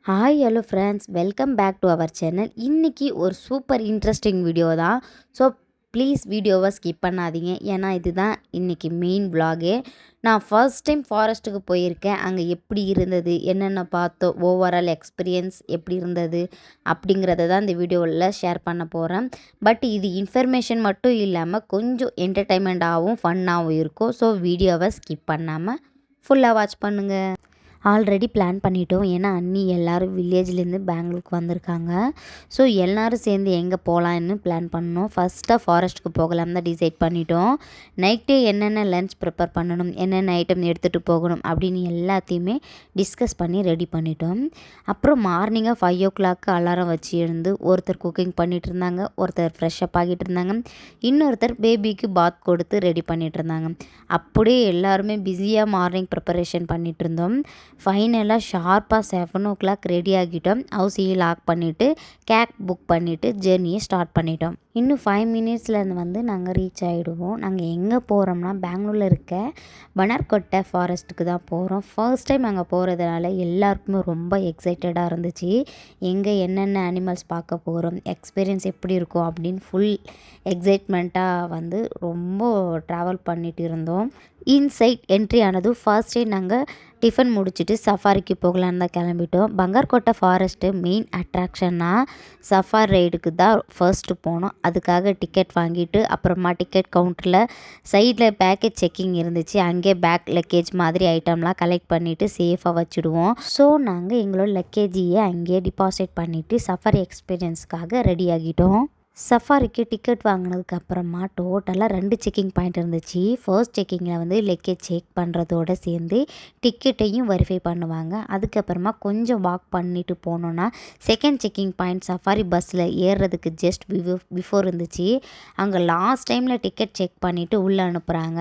Hi hello friends, welcome back to our channel. இன்றைக்கி ஒரு super interesting video தான். So please வீடியோவை ஸ்கிப் பண்ணாதீங்க. ஏன்னா இதுதான் இன்றைக்கி மெயின் vlog-ஏ. நான் ஃபர்ஸ்ட் டைம் ஃபாரஸ்ட்டுக்கு போயிருக்கேன். அங்கே எப்படி இருந்தது, என்னென்ன பார்த்தோம், ஓவரால் எக்ஸ்பீரியன்ஸ் எப்படி இருந்தது அப்படிங்கிறத தான் இந்த வீடியோவில் ஷேர் பண்ண போகிறேன். பட் இது இன்ஃபர்மேஷன் மட்டும் இல்லாமல் கொஞ்சம் என்டர்டைன்மெண்ட்டாகவும் ஃபன்னாகவும் இருக்கும். ஸோ வீடியோவை ஸ்கிப் பண்ணாமல் ஃபுல்லாக வாட்ச் பண்ணுங்கள். ஆல்ரெடி பிளான் பண்ணிட்டோம். ஏன்னா அண்ணி எல்லோரும் வில்லேஜ்லேருந்து பெங்களூருக்கு வந்திருக்காங்க. ஸோ எல்லோரும் சேர்ந்து எங்கே போகலான்னு பிளான் பண்ணோம். ஃபஸ்ட்டாக ஃபாரஸ்ட்டுக்கு போகலாம் தான் டிசைட் பண்ணிட்டோம். நைட்டு என்னென்ன லன்ச் ப்ரிப்பேர் பண்ணணும், என்னென்ன ஐட்டம் எடுத்துகிட்டு போகணும் அப்படின்னு எல்லாத்தையுமே டிஸ்கஸ் பண்ணி ரெடி பண்ணிட்டோம். அப்புறம் மார்னிங்காக 5 o'clock அலாரம் வச்சு எழுந்து ஒருத்தர் குக்கிங் பண்ணிகிட்டு இருந்தாங்க, ஒருத்தர் ஃப்ரெஷ்ஷப் ஆகிட்டு இருந்தாங்க, இன்னொருத்தர் பேபிக்கு பாத் கொடுத்து ரெடி பண்ணிகிட்டு இருந்தாங்க. அப்படியே எல்லாருமே பிஸியாக மார்னிங் ப்ரிப்பரேஷன் பண்ணிகிட்டு இருந்தோம். ஃபைனலாக ஷார்ப்பாக 7 o'clock ரெடி ஆகிட்டோம். ஹவுஸையும் லாக் பண்ணிவிட்டு கேப் புக் பண்ணிவிட்டு ஜேர்னியை ஸ்டார்ட் பண்ணிட்டோம். இன்னும் 5 minutesல நாங்கள் ரீச் ஆகிடுவோம். நாங்கள் எங்கே போகிறோம்னா பெங்களூரில் இருக்க பனார்கொட்டை ஃபாரஸ்ட்டுக்கு தான் போகிறோம். ஃபர்ஸ்ட் டைம் அங்கே போகிறதுனால எல்லாருக்குமே ரொம்ப எக்ஸைட்டடாக இருந்துச்சு. எங்கே என்னென்ன அனிமல்ஸ் பார்க்க போகிறோம், எக்ஸ்பீரியன்ஸ் எப்படி இருக்கும் அப்படின்னு ஃபுல் எக்ஸைட்மெண்ட்டாக ரொம்ப ட்ராவல் பண்ணிட்டு இருந்தோம். இன்சைட் என்ட்ரி ஆனது ஃபர்ஸ்ட் டே நாங்கள் டிஃபன் முடிச்சுட்டு சஃபாரிக்கு போகலான்னு தான் கிளம்பிட்டோம். பங்கார்கோட்டை ஃபாரஸ்ட்டு மெயின் அட்ராக்ஷன்னாக சஃபாரி ரைடுக்கு தான் ஃபர்ஸ்ட்டு போனோம். அதுக்காக டிக்கெட் வாங்கிட்டு அப்புறமா டிக்கெட் கவுண்டரில் சைடில் பேக்கேஜ் செக்கிங் இருந்துச்சு. அங்கே பேக் லக்கேஜ் மாதிரி ஐட்டம்லாம் கலெக்ட் பண்ணிவிட்டு சேஃபாக வச்சுடுவோம். ஸோ நாங்கள் எங்களோட லக்கேஜையே அங்கேயே டிபாசிட் பண்ணிவிட்டு சஃபாரி எக்ஸ்பீரியன்ஸ்க்காக ரெடி ஆகிட்டோம். சஃபாரிக்கு டிக்கெட் வாங்கினதுக்கு அப்புறமா டோட்டலாக 2 செக்கிங் பாயிண்ட் இருந்துச்சு. ஃபர்ஸ்ட் செக்கிங்கில் லக்கேஜ் செக் பண்ணுறதோடு சேர்ந்து டிக்கெட்டையும் வெரிஃபை பண்ணுவாங்க. அதுக்கப்புறமா கொஞ்சம் வாக் பண்ணிட்டு போனோன்னா செகண்ட் செக்கிங் பாயிண்ட் சஃபாரி பஸ்ஸில் ஏறுறதுக்கு ஜஸ்ட் பிஃபோர் இருந்துச்சு. அங்கே லாஸ்ட் டைமில் டிக்கெட் செக் பண்ணிவிட்டு உள்ளே அனுப்புகிறாங்க.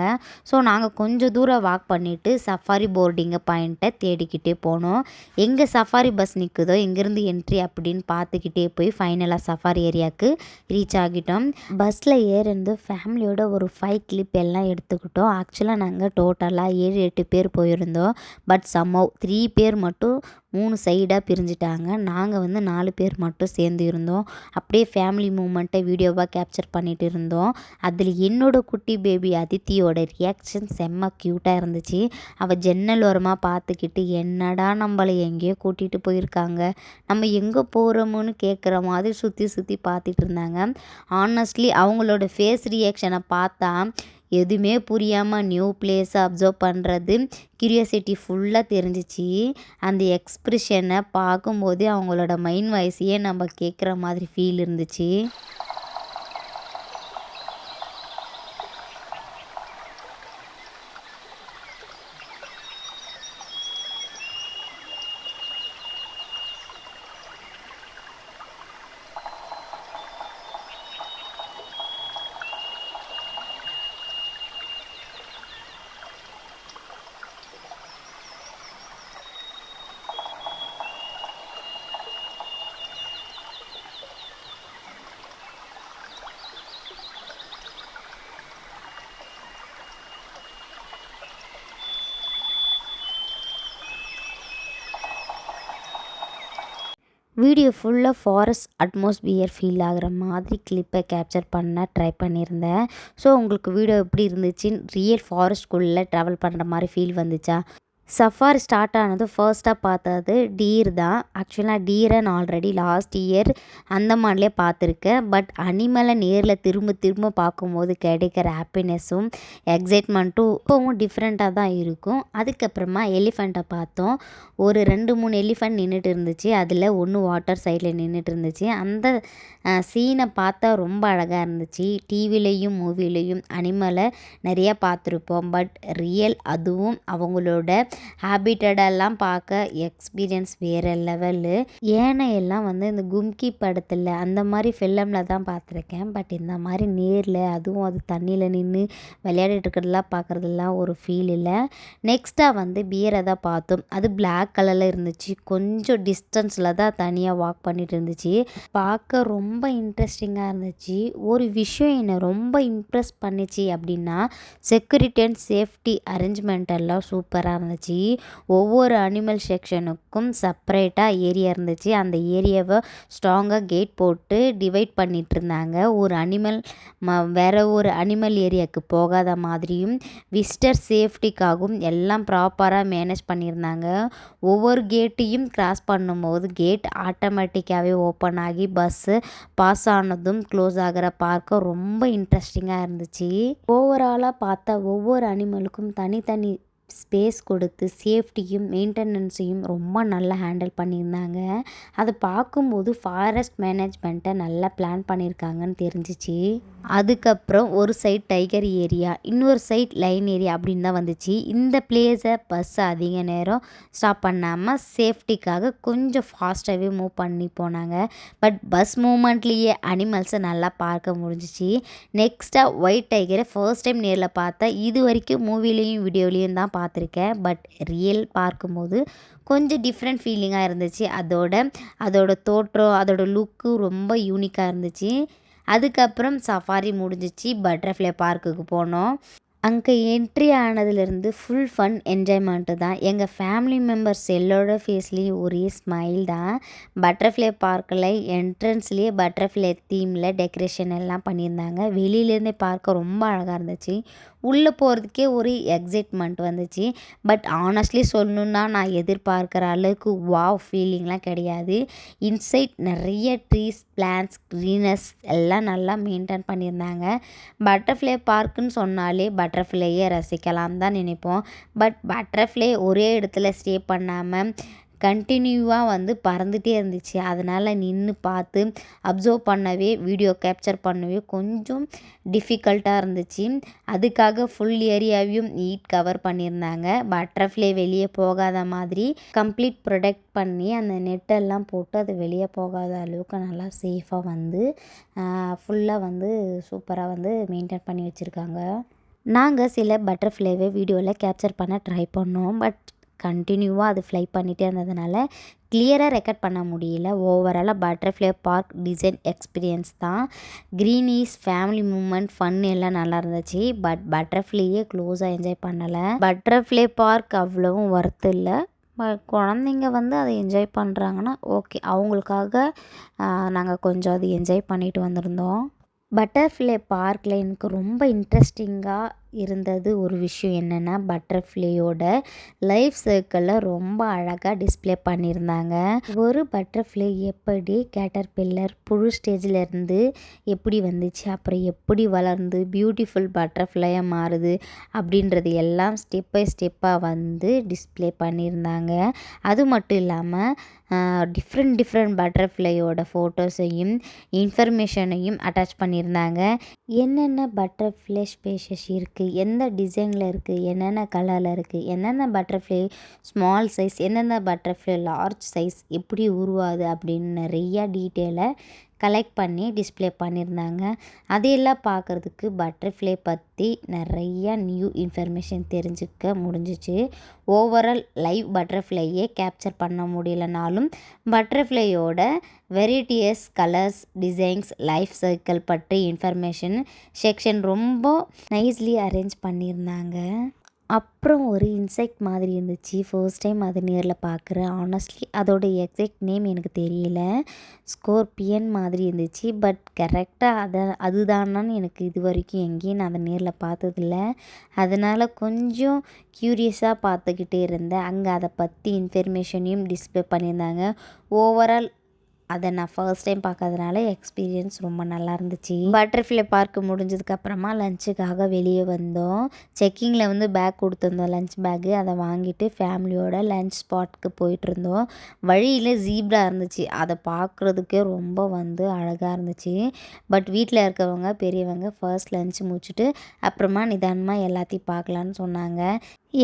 ஸோ நாங்கள் கொஞ்சம் தூரம் வாக் பண்ணிவிட்டு சஃபாரி போர்டிங்கை பாயிண்ட்டை தேடிக்கிட்டே போனோம். எங்கே சஃபாரி பஸ் நிற்குதோ எங்கேருந்து என்ட்ரி அப்படின்னு பார்த்துக்கிட்டே போய் ஃபைனலாக சஃபாரி ஏரியாவுக்கு ரீச் ஆகிட்டோம். பஸ்ஸில் ஏறிந்து ஃபேமிலியோட ஒரு 5 clip எல்லாம் எடுத்துக்கிட்டோம். ஆக்சுவலாக நாங்கள் டோட்டலாக 7-8 பேர் போயிருந்தோம். பட் சம்ஹவ் 3 பேர் மட்டும் 3 சைடாக பிரிஞ்சிட்டாங்க. நாங்கள் 4 பேர் மட்டும் சேர்ந்து இருந்தோம். அப்படியே ஃபேமிலி மூமெண்ட்டை வீடியோவாக கேப்சர் பண்ணிகிட்டு இருந்தோம். அதில் என்னோடய குட்டி பேபி அதித்தியோட ரியாக்ஷன் செம்ம க்யூட்டாக இருந்துச்சு. அவள் ஜன்னல் ஓரமாக பார்த்துக்கிட்டு என்னடா நம்மளை எங்கேயோ கூட்டிகிட்டு போயிருக்காங்க, நம்ம எங்கே போகிறோமோன்னு கேட்குற மாதிரி சுற்றி சுற்றி பார்த்துட்டு இருந்தாங்க. ஆனஸ்ட்லி அவங்களோட ஃபேஸ் ரியாக்ஷனை பார்த்தா எதுவுமே புரியாமல் நியூ பிளேஸை அப்சர்வ் பண்ணுறது கியூரியாசிட்டி ஃபுல்லாக தெரிஞ்சிச்சு. அந்த எக்ஸ்ப்ரெஷனை பார்க்கும்போதே அவங்களோட மைண்ட் வாய்ஸையே நம்ம கேட்குற மாதிரி ஃபீல் இருந்துச்சு. வீடியோ ஃபுல்லாக ஃபாரஸ்ட் அட்மாஸ்பியர் ஃபீல் ஆகிற மாதிரி கிளிப்பை கேப்சர் பண்ண ட்ரை பண்ணியிருந்தேன். ஸோ உங்களுக்கு வீடியோ எப்படி இருந்துச்சுன்னு ரியல் ஃபாரஸ்ட்குள்ளே ட்ராவல் பண்ணுற மாதிரி ஃபீல் வந்துச்சா? சஃபாரி ஸ்டார்ட் ஆனது ஃபர்ஸ்ட்டாக பார்த்தது டீர் தான். ஆக்சுவலாக டீரை நான் ஆல்ரெடி லாஸ்ட் இயர் அந்தமான்லேயே பார்த்துருக்கேன். பட் அனிமலை நேரில் திரும்ப திரும்ப பார்க்கும்போது கிடைக்கிற ஹாப்பினஸும் எக்ஸைட்மெண்ட்டும் இப்போவும் டிஃப்ரெண்ட்டாக தான் இருக்கும். அதுக்கப்புறமா எலிஃபெண்ட்டை பார்த்தோம். ஒரு 2-3 எலிஃபெண்ட் நின்றுட்டு இருந்துச்சு. அதில் ஒன்று வாட்டர் சைடில் நின்றுட்டு இருந்துச்சு. அந்த சீனை பார்த்தா ரொம்ப அழகாக இருந்துச்சு. டிவிலையும் மூவிலையும் அனிமலை நிறையா பார்த்துருப்போம். பட் ரியல் அதுவும் அவங்களோட ஹேபிட்டடெல்லாம் பார்க்க எக்ஸ்பீரியன்ஸ் வேறு லெவலு. ஏனையெல்லாம் இந்த கும்கி படத்தில் அந்த மாதிரி ஃபில்லமில் தான் பார்த்துருக்கேன். பட் இந்த மாதிரி நேரில் அதுவும் அது தண்ணியில் நின்று விளையாடிட்டு இருக்கிறதெல்லாம் பார்க்குறதெல்லாம் ஒரு ஃபீல் இல்லை. நெக்ஸ்ட்டாக பியரை தான் பார்த்தோம். அது பிளாக் கலரில் இருந்துச்சு. கொஞ்சம் டிஸ்டன்ஸில் தான் தனியாக வாக் பண்ணிட்டு இருந்துச்சு. பார்க்க ரொம்ப இன்ட்ரெஸ்டிங்காக இருந்துச்சு. ஒரு விஷயம் என்னை ரொம்ப இம்ப்ரெஸ் பண்ணிச்சு அப்படின்னா செக்யூரிட்டி அண்ட் சேஃப்டி அரேஞ்ச்மெண்ட் எல்லாம் சூப்பராக இருந்துச்சு. இருந்துச்சு. ஒவ்வொரு அனிமல் செக்ஷனுக்கும் செப்பரேட்டாக ஏரியா இருந்துச்சு. அந்த ஏரியாவை ஸ்ட்ராங்காக கேட் போட்டு டிவைட் பண்ணிட்டு இருந்தாங்க. ஒரு அனிமல் வேற ஒரு அனிமல் ஏரியாவுக்கு போகாத மாதிரியும் விசிட்டர் சேஃப்டிக்காகவும் எல்லாம் ப்ராப்பராக மேனேஜ் பண்ணியிருந்தாங்க. ஒவ்வொரு கேட்டையும் கிராஸ் பண்ணும்போது கேட் ஆட்டோமேட்டிக்காகவே ஓப்பன் ஆகி பஸ்ஸு பாஸ் ஆனதும் க்ளோஸ் ஆகிற பார்க்க ரொம்ப இன்ட்ரெஸ்டிங்காக இருந்துச்சு. ஓவராலாக பார்த்தா ஒவ்வொரு அனிமலுக்கும் தனித்தனி ஸ்பேஸ் கொடுத்து சேஃப்டியும் மெயின்டெனன்ஸையும் ரொம்ப நல்லா ஹேண்டில் பண்ணியிருந்தாங்க. அதை பார்க்கும்போது ஃபாரஸ்ட் மேனேஜ்மெண்ட்டை நல்லா பிளான் பண்ணியிருக்காங்கன்னு தெரிஞ்சிச்சு. அதுக்கப்புறம் ஒரு சைட் டைகர் ஏரியா, இன்னொரு சைட் லைன் ஏரியா அப்படின்னு தான் வந்துச்சு. இந்த பிளேஸை பஸ் அதிக நேரம் ஸ்டாப் பண்ணாமல் சேஃப்டிக்காக கொஞ்சம் ஃபாஸ்ட்டாகவே மூவ் பண்ணி போனாங்க. பட் பஸ் மூமெண்ட்லேயே அனிமல்ஸை நல்லா பார்க்க முடிஞ்சிச்சு. நெக்ஸ்ட்டாக ஒயிட் டைகரை ஃபர்ஸ்ட் டைம் நேரில் பார்த்தா. இது வரைக்கும் மூவிலையும் வீடியோலையும் தான் பார்த்துருக்கேன். பட் ரியல் பார்க்கும்போது கொஞ்சம் டிஃப்ரெண்ட் ஃபீலிங்காக இருந்துச்சு. அதோட தோற்றம், அதோட லுக்கு ரொம்ப யூனிக்காக இருந்துச்சு. அதுக்கப்புறம் சஃபாரி முடிஞ்சிச்சு. பட்டர்ஃப்ளை பார்க்குக்கு போனோம். அங்கே என்ட்ரி ஆனதுலேருந்து ஃபுல் ஃபன் என்ஜாய்மெண்ட்டு தான். எங்கள் ஃபேமிலி மெம்பர்ஸ் எல்லோட ஃபேஸ்லேயும் ஒரே ஸ்மைல் தான். பட்டர்ஃப்ளை பார்க்கில் என்ட்ரன்ஸ்லேயே பட்டர்ஃப்ளை தீமில் டெக்கரேஷன் எல்லாம் பண்ணியிருந்தாங்க. வெளியிலேருந்தே பார்க்க ரொம்ப அழகாக இருந்துச்சு. உள்ளே போகிறதுக்கே ஒரு எக்ஸைட்மெண்ட் வந்துச்சு. பட் ஆனஸ்ட்லி சொல்லணுன்னா நான் எதிர்பார்க்குற அளவுக்கு வாவ் ஃபீலிங்லாம் கிடையாது. இன்சைட் நிறைய ட்ரீஸ், பிளான்ட்ஸ், க்ரீனஸ் எல்லாம் நல்லா மெயின்டைன் பண்ணியிருந்தாங்க. பட்டர்ஃப்ளை பார்க்குன்னு சொன்னாலே பட்டர்ஃப்ளையை ரசிக்கலாம் தான் நினைப்போம். பட் பட்டர்ஃப்ளை ஒரே இடத்துல ஸ்டே பண்ணாமல் கண்டினியூவாக பறந்துகிட்டே இருந்துச்சு. அதனால் நின்று பார்த்து அப்சர்வ் பண்ணவே, வீடியோ கேப்சர் பண்ணவே கொஞ்சம் டிஃபிகல்ட்டாக இருந்துச்சு. அதுக்காக ஃபுல் ஏரியாவையும் நீட் கவர் பண்ணியிருந்தாங்க. பட்டர்ஃப்ளை வெளியே போகாத மாதிரி கம்ப்ளீட் ப்ரொடெக்ட் பண்ணி அந்த நெட்டெல்லாம் போட்டு அது வெளியே போகாத அளவுக்கு நல்லா சேஃபாக ஃபுல்லாக சூப்பராக மெயின்டைன் பண்ணி வச்சுருக்காங்க. நாங்கள் சில பட்டர்ஃப்ளைவை வீடியோவில் கேப்சர் பண்ண ட்ரை பண்ணோம். பட் கண்டினியூவாக அது ஃப்ளை பண்ணிகிட்டே இருந்ததுனால கிளியராக ரெக்கார்ட் பண்ண முடியல. ஓவராலாக பட்டர்ஃப்ளை பார்க் டிசைன் எக்ஸ்பீரியன்ஸ் தான். க்ரீனீஸ், ஃபேமிலி மூமெண்ட், ஃபன் எல்லாம் நல்லா இருந்துச்சு. பட் பட்டர்ஃப்ளையே க்ளோஸாக என்ஜாய் பண்ணலை. பட்டர்ஃப்ளை பார்க் அவ்வளவும் ஒர்த்து இல்லை. குழந்தைங்க அதை என்ஜாய் பண்ணுறாங்கன்னா ஓகே, அவங்களுக்காக நாங்கள் கொஞ்சம் அது என்ஜாய் பண்ணிட்டு வந்திருந்தோம். பட்டர்ஃப்ளை பார்க்கில் எனக்கு ரொம்ப இன்ட்ரெஸ்டிங்காக இருந்தது ஒரு விஷயம் என்னென்னா, பட்டர்ஃப்ளையோட லைஃப் சர்க்கிளை ரொம்ப அழகாக டிஸ்ப்ளே பண்ணியிருந்தாங்க. ஒரு பட்டர்ஃப்ளை எப்படி கேட்டர்பில்லர் புழு ஸ்டேஜிலேருந்து எப்படி வந்துச்சு, அப்புறம் எப்படி வளர்ந்து பியூட்டிஃபுல் பட்டர்ஃப்ளையாக மாறுது அப்படின்றது எல்லாம் ஸ்டெப் பை ஸ்டெப்பாக டிஸ்ப்ளே பண்ணியிருந்தாங்க. அது மட்டும் இல்லாமல் டிஃப்ரெண்ட் பட்டர்ஃப்ளையோட ஃபோட்டோஸையும் இன்ஃபர்மேஷனையும் அட்டாச் பண்ணியிருந்தாங்க. என்னென்ன பட்டர்ஃப்ளை ஸ்பீஷஸ் இருக்குது, எந்த டிசைனில் இருக்குது, என்னென்ன கலரில் இருக்குது, என்னென்ன பட்டர்ஃப்ளை ஸ்மால் சைஸ், எந்தெந்த பட்டர்ஃப்ளை லார்ஜ் சைஸ் எப்படி உருவாகுது அப்படின்னு நிறையா டீட்டெயிலை கலெக்ட் பண்ணி டிஸ்ப்ளே பண்ணியிருந்தாங்க. அதையெல்லாம் பார்க்குறதுக்கு பட்டர்ஃப்ளை பற்றி நிறையா நியூ இன்ஃபர்மேஷன் தெரிஞ்சுக்க முடிஞ்சிச்சு. ஓவரால் லைவ் பட்டர்ஃப்ளையே கேப்சர் பண்ண முடியலனாலும் பட்டர்ஃப்ளையோட வெரைட்டியஸ் கலர்ஸ், டிசைன்ஸ், லைஃப் சர்க்கிள் பற்றி இன்ஃபர்மேஷன் செக்ஷன் ரொம்ப நைஸ்லி அரேஞ்ச் பண்ணியிருந்தாங்க. அப்புறம் ஒரு இன்செக்ட் மாதிரி இருந்துச்சு. ஃபர்ஸ்ட் டைம் அது நேரில் பார்க்குறேன். ஆனஸ்ட்லி அதோட எக்ஸாக்ட் நேம் எனக்கு தெரியல. ஸ்கோர்பியன் மாதிரி இருந்துச்சு. பட் கரெக்டாக அதுதானான்னு எனக்கு இது வரைக்கும் எங்கேயும் நான் அதை நேரில் பார்த்ததில்ல. அதனால் கொஞ்சம் க்யூரியஸாக பார்த்துக்கிட்டே இருந்தேன். அங்கே அதை பற்றி இன்ஃபர்மேஷனையும் டிஸ்ப்ளே பண்ணியிருந்தாங்க. ஓவரால் அதை நான் ஃபர்ஸ்ட் டைம் பார்க்கறதுனால எக்ஸ்பீரியன்ஸ் ரொம்ப நல்லா இருந்துச்சு. பட்டர்ஃப்ளை பார்க் முடிஞ்சதுக்கப்புறமா லஞ்சுக்காக வெளியே வந்தோம். செக்கிங்கில் பேக் கொடுத்துருந்தோம், லஞ்ச் பேக்கு. அதை வாங்கிட்டு ஃபேமிலியோட லஞ்ச் ஸ்பாட்க்கு போயிட்டுருந்தோம். வழியில் ஜீப்ரா இருந்துச்சு. அதை பார்க்குறதுக்கே ரொம்ப அழகாக இருந்துச்சு. பட் வீட்டில் இருக்கவங்க பெரியவங்க ஃபர்ஸ்ட் லஞ்ச் முடிச்சுட்டு அப்புறமா நிதானமாக எல்லாத்தையும் பார்க்கலான்னு சொன்னாங்க.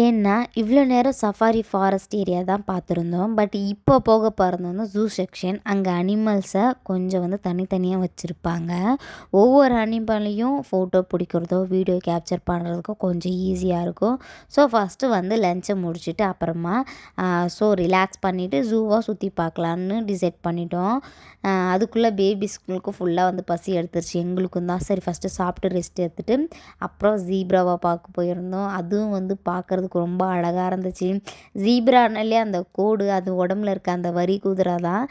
ஏன்னா இவ்வளோ நேரம் சஃபாரி ஃபாரஸ்ட் ஏரியா தான் பார்த்துருந்தோம். பட் இப்போ போக போகிறது ஜூ செக்ஷன். அங்கே அனிமல்ஸை கொஞ்சம் வந்து தனித்தனியாக வச்சுருப்பாங்க. ஒவ்வொரு அனிமலையும் ஃபோட்டோ பிடிக்கிறதோ வீடியோ கேப்சர் பண்ணுறதுக்கோ கொஞ்சம் ஈஸியாக இருக்கும். ஸோ ஃபஸ்ட்டு வந்து லஞ்சை முடிச்சுட்டு அப்புறமா ரிலாக்ஸ் பண்ணிவிட்டு ஜூவாக சுற்றி பார்க்கலான்னு டிசைட் பண்ணிட்டோம். அதுக்குள்ளே பேபிஸ்களுக்கும் ஃபுல்லாக வந்து பசி எடுத்துருச்சு, எங்களுக்கும் தான். சரி ஃபஸ்ட்டு சாப்பிட்டு ரெஸ்ட் எடுத்துகிட்டு அப்புறம் ஜீப்ராவை பார்க்க போயிருந்தோம். அதுவும் வந்து பார்க்குறதுக்கு ரொம்ப அழகாக இருந்துச்சு. ஜீப்ரானாலே அந்த கோடு, அது உடம்புல இருக்க அந்த வரி குதிரை தான்.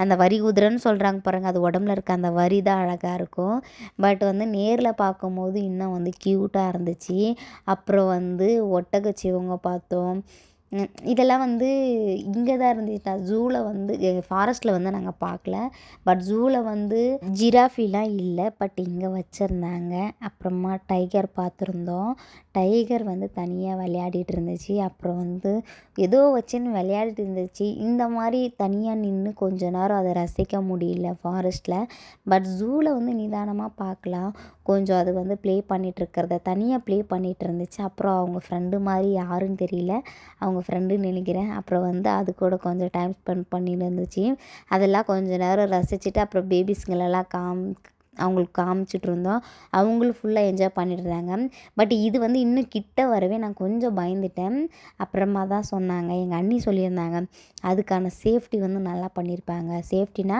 அந்த வரி குதிரைன்னு சொல்கிறாங்க பாருங்கள், அது உடம்புல இருக்க அந்த வரி தான் அழகாக இருக்கும். பட் வந்து நேரில் பார்க்கும்போது இன்னும் வந்து க்யூட்டாக இருந்துச்சு. அப்புறம் வந்து ஒட்டகச்சிவங்க பார்த்தோம். இதெல்லாம் வந்து இங்கே தான் இருந்துச்சு. ஜூவில் வந்து ஃபாரஸ்ட்டில் வந்து நாங்கள் பார்க்கல. பட் ஜூவில் வந்து ஜிராஃபிலாம் இல்லை, பட் இங்கே வச்சுருந்தாங்க. அப்புறமா டைகர் பார்த்துருந்தோம். டைகர் வந்து தனியாக விளையாடிட்டு இருந்துச்சு. அப்புறம் வந்து ஏதோ வச்சுன்னு விளையாடிட்டு இருந்துச்சு. இந்த மாதிரி தனியாக நின்று கொஞ்ச நேரம் அதை ரசிக்க முடியல ஃபாரஸ்ட்டில். பட் ஜூவில் வந்து நிதானமாக பார்க்கலாம். கொஞ்சம் அது வந்து ப்ளே பண்ணிகிட்ருக்கிறத தனியாக ப்ளே பண்ணிகிட்டு இருந்துச்சு. அப்புறம் அவங்க ஃப்ரெண்டு மாதிரி யாருன்னு தெரியல, அவங்க ஃப்ரெண்டுன்னு நினைக்கிறேன். அப்புறம் வந்து அது கூட கொஞ்சம் டைம் ஸ்பெண்ட் பண்ணிட்டு இருந்துச்சு. அதெல்லாம் கொஞ்சம் நேரம் ரசிச்சுட்டு அப்புறம் பேபிஸ்களெல்லாம் அவங்களுக்கு காமிச்சிட்டு இருந்தோம். அவங்களும் ஃபுல்லாக என்ஜாய் பண்ணிட்டு இருந்தாங்க. பட் இது வந்து இன்னும் கிட்ட வரவே நான் கொஞ்சம் பயந்துட்டேன். அப்புறமா தான் சொன்னாங்க, எங்கள் அண்ணி சொல்லியிருந்தாங்க, அதுக்கான சேஃப்டி வந்து நல்லா பண்ணியிருப்பாங்க. சேஃப்டினா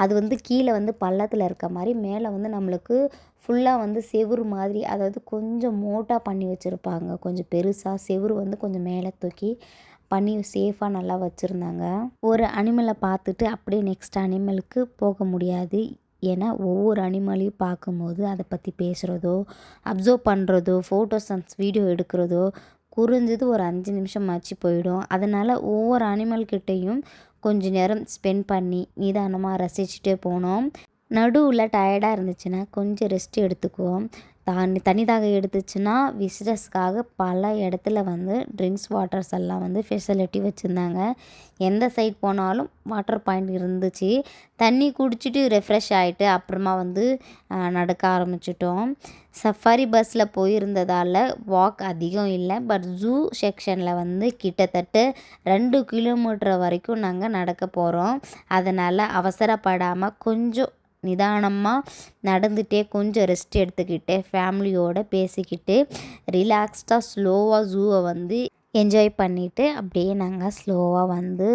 அது வந்து கீழே வந்து பள்ளத்தில் இருக்க மாதிரி, மேலே வந்து நம்மளுக்கு ஃபுல்லாக வந்து செவுரு மாதிரி, அதாவது கொஞ்சம் மோட்டாக பண்ணி வச்சுருப்பாங்க. கொஞ்சம் பெருசாக செவுரு வந்து கொஞ்சம் மேலே தூக்கி பண்ணி சேஃபாக நல்லா வச்சுருந்தாங்க. ஒரு அனிமலை பார்த்துட்டு அப்படியே நெக்ஸ்ட் அனிமலுக்கு போக முடியாது. ஏன்னா ஒவ்வொரு அனிமலையும் பார்க்கும்போது அதை பற்றி பேசுகிறதோ, அப்சர்வ் பண்ணுறதோ, ஃபோட்டோஸ் அண்ட் வீடியோ எடுக்கிறதோ குறைஞ்சது ஒரு 5 நிமிஷம் ஆச்சு போயிடும். அதனால் ஒவ்வொரு அனிமல்கிட்டையும் கொஞ்ச நேரம் ஸ்பெண்ட் பண்ணி நிதானமாக ரசிச்சுட்டே போனோம். நடுவில் டயர்டாக இருந்துச்சுன்னா கொஞ்சம் ரெஸ்ட் எடுத்துக்குவோம். தண்ணி தாகம் எடுத்துச்சுன்னா விசிட்டர்ஸ்க்காக பல இடத்துல வந்து ட்ரிங்க்ஸ் வாட்டர்ஸ் எல்லாம் வந்து ஃபெசிலிட்டி வச்சுருந்தாங்க. எந்த சைட் போனாலும் வாட்டர் பாயிண்ட் இருந்துச்சு. தண்ணி குடிச்சிட்டு ரெஃப்ரெஷ் ஆகிட்டு அப்புறமா வந்து நடக்க ஆரம்பிச்சிட்டோம். சஃபாரி பஸ்ஸில் போயிருந்ததால் வாக் அதிகம் இல்லை. பட் ஜூ செக்ஷனில் வந்து கிட்டத்தட்ட 2 கிலோமீட்டர் வரைக்கும் நாங்கள் நடக்க போகிறோம். அதனால் அவசரப்படாமல் கொஞ்சம் நிதானமாக நடந்துகிட்டே கொஞ்சம் ரெஸ்ட் எடுத்துக்கிட்டு ஃபேமிலியோடு பேசிக்கிட்டு ரிலாக்ஸ்டாக ஸ்லோவாக ஜூவை வந்து என்ஜாய் பண்ணிவிட்டு அப்படியே நாங்கள் ஸ்லோவாக வந்து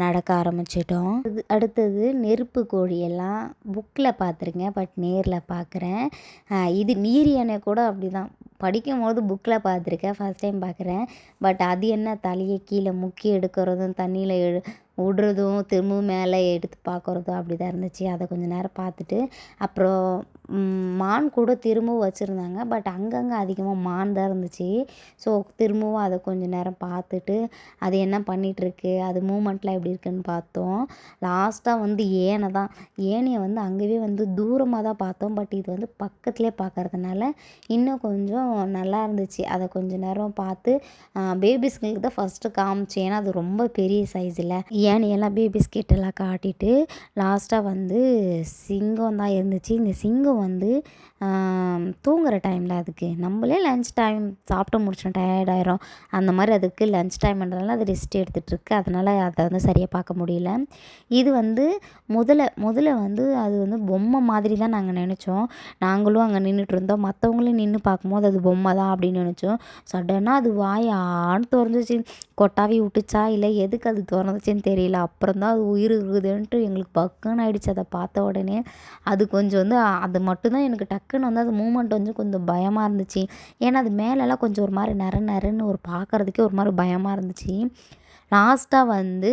நடக்க ஆரம்பிச்சிட்டோம். அடுத்தது நெருப்பு கோழியெல்லாம் புக்கில் பார்த்துருக்கேன், பட் நேரில் பார்க்குறேன். இது நீர் யானை கூட அப்படி தான், படிக்கும்போது புக்கில் பார்த்துருக்கேன், ஃபஸ்ட் டைம் பார்க்குறேன். பட் அது என்ன தலையை கீழே முக்கி எடுக்கிறதும் தண்ணியில் விடுறதும் திரும்பவும் மேலே எடுத்து பார்க்குறதும் அப்படி தான் இருந்துச்சு. அதை கொஞ்சம் நேரம் பார்த்துட்டு அப்புறம் மான் கூட திரும்பவும் வச்சுருந்தாங்க. பட் அங்கங்கே அதிகமாக மான் தான் இருந்துச்சு. ஸோ திரும்பவும் அதை கொஞ்சம் நேரம் பார்த்துட்டு அது என்ன பண்ணிகிட்ருக்கு, அது மூமெண்ட்லாம் எப்படி இருக்குன்னு பார்த்தோம். லாஸ்ட்டாக வந்து ஏனையை வந்து அங்கேயே வந்து தூரமாக தான் பார்த்தோம். பட் இது வந்து பக்கத்துலேயே பார்க்கறதுனால இன்னும் கொஞ்சம் நல்லா இருந்துச்சு. அதை கொஞ்சம் நேரம் பார்த்து பேபிஸ்களுக்கு தான் ஃபஸ்ட்டு காமிச்சேன். ஏன்னா அது ரொம்ப பெரிய சைஸ் இல்லை. ஏனையெல்லாம் பேபிஸ் கிட்டெல்லாம் காட்டிட்டு லாஸ்ட்டாக வந்து சிங்கம் தான் இருந்துச்சு. இந்த சிங்கம் வந்து தூங்குகிற டைமில் அதுக்கு நம்மளே லன்ச் டைம் சாப்பிட்டு முடிச்சோம், டயர்டாயிரும். அந்த மாதிரி அதுக்கு லன்ச் டைம்ன்றதுனால அது ரெஸ்ட் எடுத்துகிட்ருக்கு. அதனால் அதை வந்து சரியாக பார்க்க முடியல. இது வந்து முதல்ல வந்து அது வந்து பொம்மை மாதிரி தான் நாங்கள் நினச்சோம். நாங்களும் அங்கே நின்றுட்டுருந்தோம். மற்றவங்களையும் நின்று பார்க்கும்போது அது பொம்மை தான் அப்படின்னு நினச்சோம். சடனாக அது வாய் ஆன்னு திறந்துச்சு. கொட்டாவி விட்டுச்சா இல்லை எதுக்கு அது திறந்துச்சின்னு தெரியல. அப்புறம் தான் அது உயிர் இருக்குதுன்ட்டு எங்களுக்கு பக்குன்னு ஆகிடுச்சு. அதை பார்த்த உடனே அது கொஞ்சம் வந்து அது மட்டும்தான் எனக்கு டக்குன்னு வந்து அது மூமெண்ட் வந்து கொஞ்சம் பயமாக இருந்துச்சு. ஏன்னா அது மேலெல்லாம் கொஞ்சம் ஒரு மாதிரி நரன்னு ஒரு பார்க்குறதுக்கே ஒரு மாதிரி பயமாக இருந்துச்சு. லாஸ்ட்டாக வந்து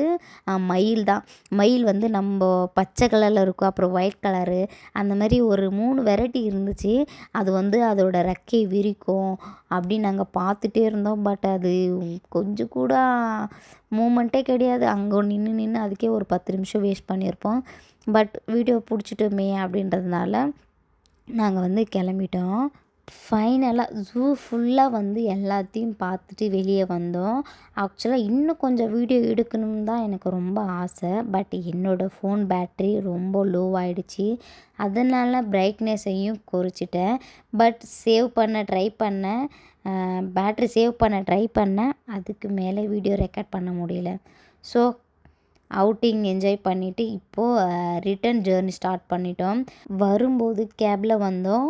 மயில் தான். மயில் வந்து நம்ம பச்சை கலரில் இருக்கும், அப்புறம் ஒயிட் கலரு, அந்த மாதிரி ஒரு 3 வெரைட்டி இருந்துச்சு. அது வந்து அதோட ரெக்கை விரிக்கும் அப்படின்னு நாங்கள் பார்த்துட்டே இருந்தோம். பட் அது கொஞ்சம் கூட மூமெண்ட்டே கிடையாது. அங்கே நின்று அதுக்கே ஒரு 10 நிமிஷம் வேஸ்ட் பண்ணியிருப்போம். பட் வீடியோ பிடிச்சிட்டோமே அப்படின்றதுனால நாங்கள் வந்து கிளம்பிட்டோம். ஃபைனலாக ஜூ ஃபுல்லாக வந்து எல்லாத்தையும் பார்த்துட்டு வெளியே வந்தோம். ஆக்சுவலாக இன்னும் கொஞ்சம் வீடியோ எடுக்கணும்னு தான் எனக்கு ரொம்ப ஆசை. பட் என்னோடய ஃபோன் பேட்ரி ரொம்ப லோவாகிடுச்சு. அதனால் பிரைட்னஸையும் குறைச்சிட்டேன். பட் பேட்ரி சேவ் பண்ண ட்ரை பண்ணேன். அதுக்கு மேலே வீடியோ ரெக்கார்ட் பண்ண முடியல. ஸோ அவுட்டிங் என்ஜாய் பண்ணிவிட்டு இப்போது ரிட்டர்ன் ஜேர்னி ஸ்டார்ட் பண்ணிட்டோம். வரும்போது கேபில் வந்தோம்.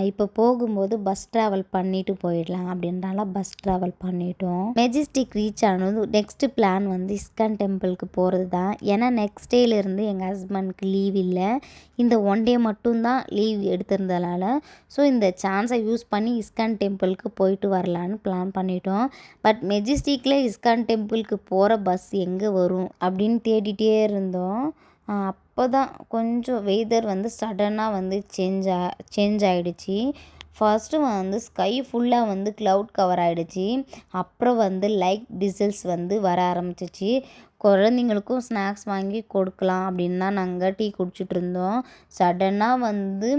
இப்போ போகும்போது பஸ் ட்ராவல் பண்ணிவிட்டு போயிடலாம் அப்படின்றனால பஸ் ட்ராவல் பண்ணிட்டோம். மெஜஸ்டிக் ரீச் ஆனது நெக்ஸ்ட்டு பிளான் வந்து இஸ்கான் டெம்பிளுக்கு போகிறது தான். ஏன்னா நெக்ஸ்ட் டேலேருந்து எங்கள் ஹஸ்பண்ட்க்கு லீவ் இல்லை. இந்த ஒன் டே மட்டும்தான் லீவ் எடுத்திருந்ததுனால ஸோ இந்த சான்ஸை யூஸ் பண்ணி இஸ்கான் டெம்பிளுக்கு போயிட்டு வரலான்னு பிளான் பண்ணிட்டோம். பட் மெஜஸ்டிக்கில் இஸ்கான் டெம்பிளுக்கு போகிற பஸ் எங்கே வரும் அப்படின்னு தேடிட்டே இருந்தோம். அப்போ தான் கொஞ்சம் வெதர் வந்து சடனாக வந்து சேஞ்ச் ஆகிடுச்சி. ஃபர்ஸ்ட்டு வந்து ஸ்கை ஃபுல்லாக வந்து க்ளவுட் கவர் ஆகிடுச்சி. அப்புறம் வந்து லைட் டிசல்ஸ் வந்து வர ஆரம்பிச்சிச்சு. குழந்தைங்களுக்கும் ஸ்நாக்ஸ் வாங்கி கொடுக்கலாம் அப்படின்னு தான் நாங்கள் டீ குடிச்சிட்டு இருந்தோம். சடனாக வந்து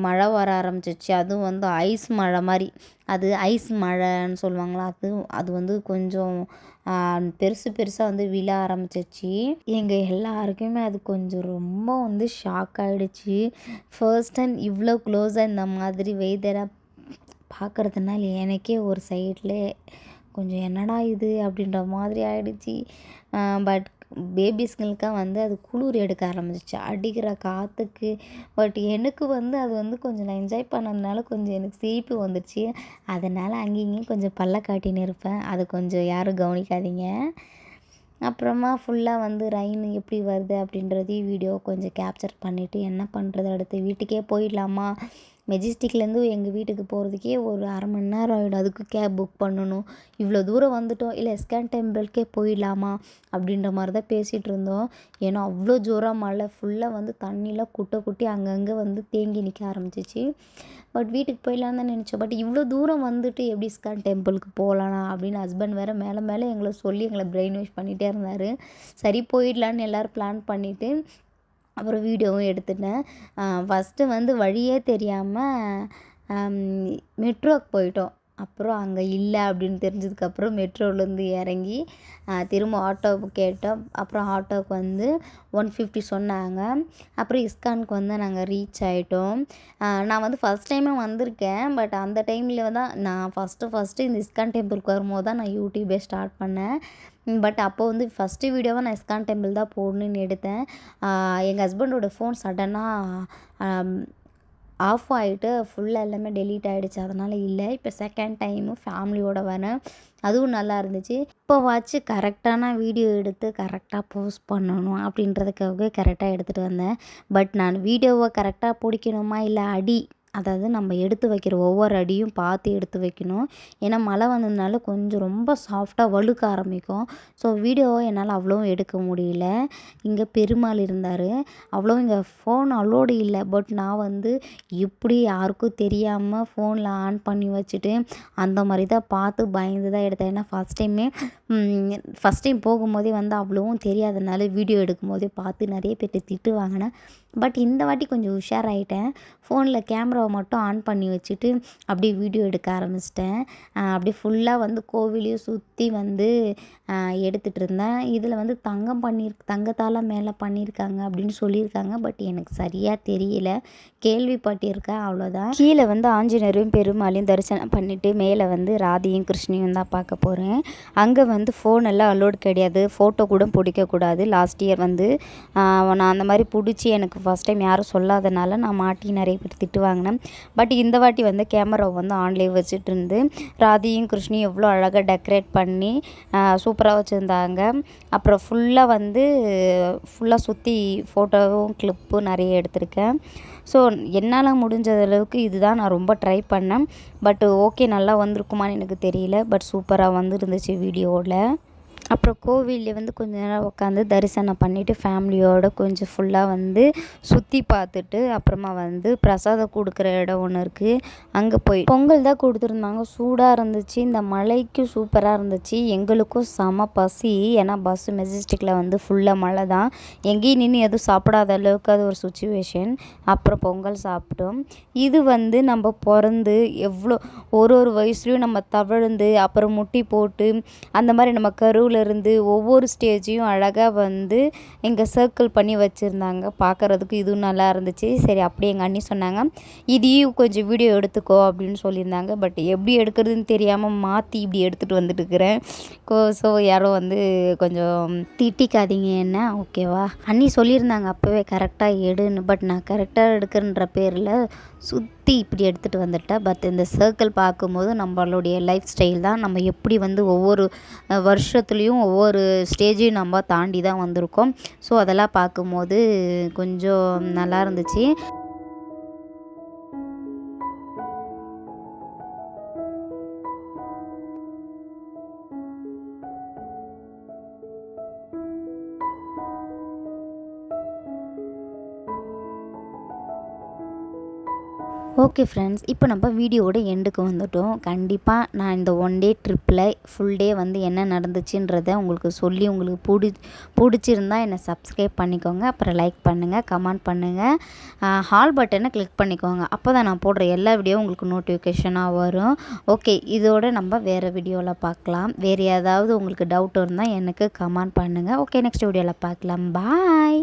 மழை வர ஆரம்பிச்சிச்சு. அதுவும் வந்து ஐஸ் மழை மாதிரி, அது ஐஸ் மழைன்னு சொல்லுவாங்களா, அது வந்து கொஞ்சம் பெருசாக வந்து விழ ஆரம்பிச்சிச்சு. எங்கள் எல்லாருக்குமே அது கொஞ்சம் ரொம்ப வந்து ஷாக் ஆகிடுச்சு. ஃபர்ஸ்ட் டைம் இவ்வளோ க்ளோஸாக இந்த மாதிரி வெதராக பார்க்குறதுனால எனக்கே ஒரு சைடில் கொஞ்சம் என்னடா இது அப்படின்ற மாதிரி ஆகிடுச்சி. பட் பேபிஸ்களுக்காக வந்து அது குளிர் எடுக்க ஆரம்பிச்சிச்சு அடிக்கிற காற்றுக்கு. பட் எனக்கு வந்து அது வந்து கொஞ்சம் நான் என்ஜாய் பண்ணதுனால கொஞ்சம் எனக்கு சிரிப்பு வந்துடுச்சு. அதனால் அங்கேயும் கொஞ்சம் பல்ல காட்டின்னு இருப்பேன். அது கொஞ்சம் யாரும் கவனிக்காதீங்க. அப்புறமா ஃபுல்லாக வந்து ரெயின் எப்படி வருது அப்படின்றதையும் வீடியோ கொஞ்சம் கேப்சர் பண்ணிவிட்டு என்ன பண்ணுறது, அடுத்து வீட்டுக்கே போயிடலாமா, மெஜஸ்டிக்லேருந்து எங்கள் வீட்டுக்கு போகிறதுக்கே ஒரு அரை மணி நேரம் ஆகிடும். அதுக்கு கேப் புக் பண்ணணும். இவ்வளோ தூரம் வந்துட்டோம், இல்லை இஸ்கான் டெம்பிளுக்கே போயிடலாமா அப்படின்ற மாதிரி தான் பேசிகிட்டு இருந்தோம். ஏன்னா அவ்வளோ ஜோராக மழை, ஃபுல்லாக வந்து தண்ணிலாம் குட்டி அங்கங்கே வந்து தேங்கி நிற்க ஆரம்பிச்சிச்சு. பட் வீட்டுக்கு போயிடலான்னு தான் நினச்சோம். பட் இவ்வளோ தூரம் வந்துட்டு எப்படி இஸ்கான் டெம்பிளுக்கு போகலாண்ணா அப்படின்னு ஹஸ்பண்ட் வேறு மேலே எங்களை சொல்லி எங்களை பிரெயின் வாஷ் பண்ணிகிட்டே இருந்தார். சரி போயிடலான்னு எல்லோரும் பிளான் பண்ணிவிட்டு அப்புறம் வீடியோவும் எடுத்துட்டேன். ஃபஸ்ட்டு வந்து வழியே தெரியாமல் மெட்ரோவுக்கு போயிட்டோம். அப்புறம் அங்கே இல்லை அப்படின்னு தெரிஞ்சதுக்கப்புறம் மெட்ரோலேருந்து இறங்கி திரும்ப ஆட்டோ கேட்டோம். அப்புறம் ஆட்டோவுக்கு வந்து 150 சொன்னாங்க. அப்புறம் இஸ்கானுக்கு வந்து நாங்கள் ரீச் ஆகிட்டோம். நான் வந்து ஃபஸ்ட் டைமே வந்திருக்கேன். பட் அந்த டைமில் தான் நான் ஃபஸ்ட்டு இந்த இஸ்கான் டெம்பிளுக்கு வரும்போது தான் நான் யூடியூபே ஸ்டார்ட் பண்ணேன். பட் அப்போ வந்து ஃபஸ்ட்டு வீடியோவை நான் இஸ்கான் டெம்பிள் தான் போடணுன்னு எடுத்தேன். எங்கள் ஹஸ்பண்டோட ஃபோன் சடனாக ஆஃப் ஆகிட்டு ஃபுல்லாக எல்லாமே டெலீட் ஆகிடுச்சு. அதனால் இல்லை. இப்போ செகண்ட் டைமும் ஃபேமிலியோடு வரேன். அதுவும் நல்லா இருந்துச்சு. இப்போவாச்சும் கரெக்டான வீடியோ எடுத்து கரெக்டாக போஸ்ட் பண்ணணும் அப்படின்றதுக்காக கரெக்டாக எடுத்துகிட்டு வந்தேன். பட் நான் வீடியோவை கரெக்டாக பிடிக்கணுமா இல்லை அதாவது நம்ம எடுத்து வைக்கிற ஒவ்வொரு அடியும் பார்த்து எடுத்து வைக்கணும். ஏன்னா மழை வந்ததுனால கொஞ்சம் ரொம்ப சாஃப்டாக வழுக்க ஆரம்பிக்கும். ஸோ வீடியோவை என்னால் அவ்வளோவும் எடுக்க முடியல. இங்கே பெருமாள் இருந்தார். அவ்வளோ இங்கே ஃபோன் அலோடு இல்லை. பட் நான் வந்து எப்படி யாருக்கும் தெரியாமல் ஃபோனில் ஆன் பண்ணி வச்சுட்டு அந்த மாதிரி தான் பார்த்து பயந்து தான் எடுத்தேன். ஏன்னா ஃபஸ்ட் டைம் போகும்போதே வந்து அவ்வளோவும் தெரியாதனால வீடியோ எடுக்கும்போதே பார்த்து நிறைய பேர்கிட்ட திட்டு வாங்கினேன். பட் இந்த வாட்டி கொஞ்சம் உஷாராயிட்டேன். ஃபோனில் கேமராவை மட்டும் ஆன் பண்ணி வச்சுட்டு அப்படியே வீடியோ எடுக்க ஆரம்பிச்சிட்டேன். அப்படியே ஃபுல்லாக வந்து கோவிலையும் சுற்றி வந்து எடுத்துகிட்டு இருந்தேன். இதில் வந்து தங்கத்தால் மேலே பண்ணியிருக்காங்க அப்படின்னு சொல்லியிருக்காங்க. பட் எனக்கு சரியாக தெரியல, கேள்விப்பட்டிருக்கேன் அவ்வளோதான். கீழே வந்து ஆஞ்சநேயரையும் பெருமாளையும் தரிசனம் பண்ணிவிட்டு மேலே வந்து ராதையும் கிருஷ்ணையும் தான் பார்க்க போகிறேன். அங்கே வந்து ஃபோன் எல்லாம் அலோடு கிடையாது, ஃபோட்டோ கூட பிடிக்கக்கூடாது. லாஸ்ட் இயர் வந்து நான் அந்த மாதிரி பிடிச்சி எனக்கு ஃபஸ்ட் டைம் யாரும் சொல்லாதனால நான் மாட்டி நிறைய பேர் திட்டு வாங்கினேன். பட் இந்த வாட்டி வந்து கேமராவை வந்து ஆன்லேயே வச்சுட்டு இருந்து ராதையும் கிருஷ்ணையும் எவ்வளோ அழகாக டெக்கரேட் பண்ணி சூப்பராக வச்சுருந்தாங்க. அப்புறம் ஃபுல்லாக சுற்றி ஃபோட்டோவும் கிளிப்பும் நிறைய எடுத்திருக்கேன். ஸோ என்னால் முடிஞ்ச அளவுக்கு இதுதான் நான் ரொம்ப ட்ரை பண்ணேன். பட் ஓகே, நல்லா வந்திருக்குமான்னு எனக்கு தெரியல. பட் சூப்பராக வந்துருந்துச்சு வீடியோவில். அப்புறம் கோவிலில் வந்து கொஞ்ச நேரம் உட்காந்து தரிசனம் பண்ணிவிட்டு ஃபேமிலியோடு கொஞ்சம் ஃபுல்லாக வந்து சுற்றி பார்த்துட்டு அப்புறமா வந்து பிரசாதம் கொடுக்குற இடம் ஒன்று இருக்குது, அங்கே போய் பொங்கல் தான் கொடுத்துருந்தாங்க. சூடாக இருந்துச்சு. இந்த மழைக்கு சூப்பராக இருந்துச்சு. எங்களுக்கும் செம பசி. ஏன்னா பஸ்ஸு மெஜஸ்டிக்கில் வந்து ஃபுல்லாக மழை தான். எங்கேயும் நின்று எதுவும் சாப்பிடாத அளவுக்கு அது ஒரு சுச்சுவேஷன். அப்புறம் பொங்கல் சாப்பிட்டோம். இது வந்து நம்ம பிறந்து எவ்வளோ ஒரு வயசுலேயும் நம்ம தவழ்ந்து அப்புறம் முட்டி போட்டு அந்த மாதிரி நம்ம கருவில் ஒவ்வொன்றுலேருந்து ஒவ்வொரு ஸ்டேஜையும் அழகாக வந்து இங்கே சர்க்கிள் பண்ணி வச்சுருந்தாங்க. பார்க்குறதுக்கு இதுவும் நல்லா இருந்துச்சு. சரி அப்படியே எங்கள் அண்ணி சொன்னாங்க, இதையும் கொஞ்சம் வீடியோ எடுத்துக்கோ அப்படின்னு சொல்லியிருந்தாங்க. பட் எப்படி எடுக்கிறதுன்னு தெரியாமல் மாற்றி இப்படி எடுத்துகிட்டு வந்துட்டுருக்கிறேன். ஸோ யாரும் வந்து கொஞ்சம் திட்டிக்காதீங்க என்ன, ஓகேவா? அண்ணி சொல்லியிருந்தாங்க அப்போவே கரெக்டாக எடுன்னு. பட் நான் கரெக்டாக எடுக்கிறன்ற பேரில் சுற்றி இப்படி எடுத்துகிட்டு வந்துட்டேன். பட் இந்த சர்க்கிள் பார்க்கும்போது நம்மளுடைய லைஃப் ஸ்டைல் தான். நம்ம எப்படி வந்து ஒவ்வொரு வருஷத்துலேயும் ஒவ்வொரு ஸ்டேஜையும் நம்ம தாண்டி தான் வந்திருக்கோம். ஸோ அதெல்லாம் பார்க்கும்போது கொஞ்சம் நல்லா இருந்துச்சு. ஓகே ஃப்ரெண்ட்ஸ், இப்போ நம்ம வீடியோவோட எண்டுக்கு வந்துட்டோம். கண்டிப்பாக நான் இந்த ஒன் டே ட்ரிப்பில் ஃபுல் டே வந்து என்ன நடந்துச்சுன்றதை உங்களுக்கு சொல்லி உங்களுக்கு பிடிச்சிருந்தா என்னை சப்ஸ்கிரைப் பண்ணிக்கோங்க. அப்புறம் லைக் பண்ணுங்கள், கமெண்ட் பண்ணுங்கள், ஹால் பட்டனை கிளிக் பண்ணிக்கோங்க. அப்போ தான் நான் போடுற எல்லா வீடியோவும் உங்களுக்கு நோட்டிஃபிகேஷனாக வரும். ஓகே, இதோடு நம்ம வேறு வீடியோவில் பார்க்கலாம். வேறு ஏதாவது உங்களுக்கு டவுட் இருந்தால் எனக்கு கமெண்ட் பண்ணுங்கள். ஓகே, நெக்ஸ்ட் வீடியோவில் பார்க்கலாம். பாய்.